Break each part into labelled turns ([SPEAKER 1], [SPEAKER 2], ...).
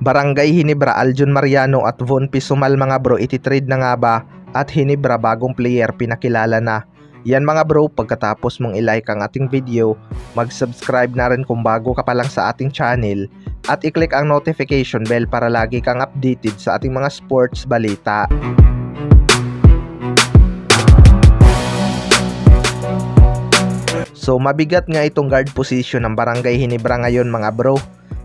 [SPEAKER 1] Barangay Ginebra, Aljun Mariano at Von Pisumal mga bro, ititrade na nga ba? At Ginebra bagong player pinakilala na. Yan mga bro, pagkatapos mong i-like ang ating video, mag-subscribe na rin kung bago ka pa lang sa ating channel at i-click ang notification bell para lagi kang updated sa ating mga sports balita. So mabigat nga itong guard position ng Barangay Ginebra ngayon mga bro.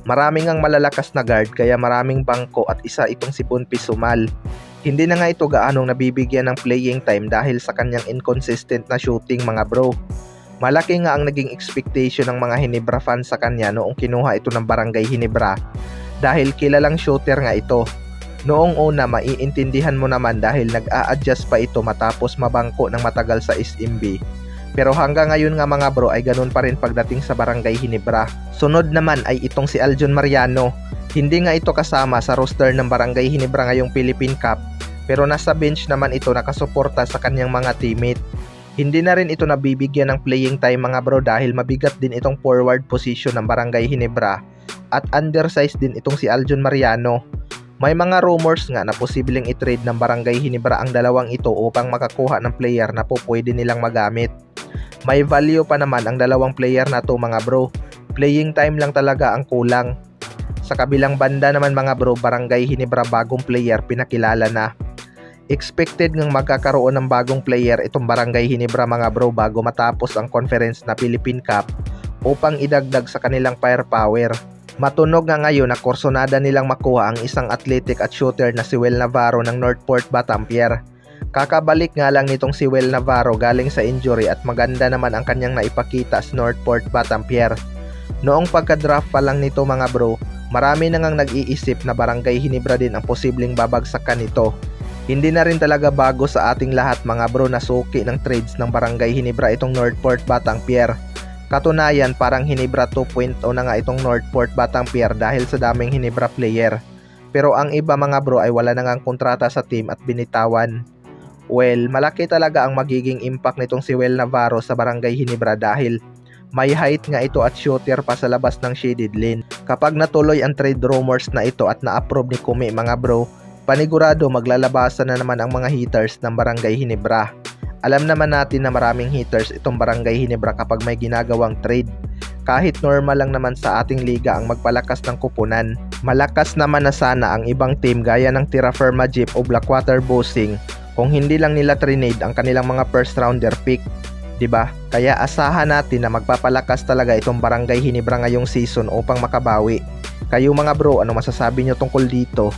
[SPEAKER 1] Maraming ang malalakas na guard kaya maraming bangko at isa itong si Von Pisumal. Hindi na nga ito gaanong nabibigyan ng playing time dahil sa kanyang inconsistent na shooting mga bro. Malaki nga ang naging expectation ng mga Ginebra fans sa kanya noong kinuha ito ng Barangay Ginebra dahil kilalang shooter nga ito. Noong una maiintindihan mo naman dahil nag-a-adjust pa ito matapos mabangko ng matagal sa SMB. Pero hanggang ngayon nga mga bro ay ganun pa rin pagdating sa Barangay Ginebra. Sunod naman ay itong si Aljun Mariano. Hindi nga ito kasama sa roster ng Barangay Ginebra ngayong Philippine Cup, pero nasa bench naman ito nakasuporta sa kanyang mga teammate. Hindi na rin ito nabibigyan ng playing time mga bro dahil mabigat din itong forward position ng Barangay Ginebra at undersized din itong si Aljun Mariano. May mga rumors nga na posibleng i-trade ng Barangay Ginebra ang dalawang ito upang makakuha ng player na po pwede nilang magamit. May value pa naman ang dalawang player na to mga bro. Playing time lang talaga ang kulang. Sa kabilang banda naman mga bro, Barangay Ginebra bagong player pinakilala na. Expected ngang magkakaroon ng bagong player itong Barangay Ginebra mga bro bago matapos ang conference na Philippine Cup upang idagdag sa kanilang firepower. Matunog nga ngayon na kursonada nilang makuha ang isang athletic at shooter na si Well Navarro ng Northport Batampier. Kakabalik nga lang nitong si Well Navarro galing sa injury at maganda naman ang kanyang naipakita sa Northport Batampier. Noong pagka-draft pa lang nito mga bro, marami na ngang nag-iisip na Barangay Ginebra din ang posibleng babagsakan nito. Hindi na rin talaga bago sa ating lahat mga bro na suki ng trades ng Barangay Ginebra itong Northport Batampier. Katunayan parang Ginebra 2.0 na nga itong Northport Batampier dahil sa daming Ginebra player. Pero ang iba mga bro ay wala na ngang kontrata sa team at binitawan. Well, malaki talaga ang magiging impact nitong si Well Navarro sa Barangay Ginebra dahil may height nga ito at shooter pa sa labas ng shaded lane. Kapag natuloy ang trade rumors na ito at na-approve ni Kumi mga bro, panigurado maglalabasan na naman ang mga hitters ng Barangay Ginebra. Alam naman natin na maraming hitters itong Barangay Ginebra kapag may ginagawang trade. Kahit normal lang naman sa ating liga ang magpalakas ng kupunan. Malakas naman na sana ang ibang team gaya ng Terra Firma Jeep o Blackwater Bossing kung hindi lang nila trinade ang kanilang mga first rounder pick, 'di ba? Kaya asahan natin na magpapalakas talaga itong Barangay Ginebra ngayong season upang makabawi. Kayo mga bro, ano masasabi nyo tungkol dito?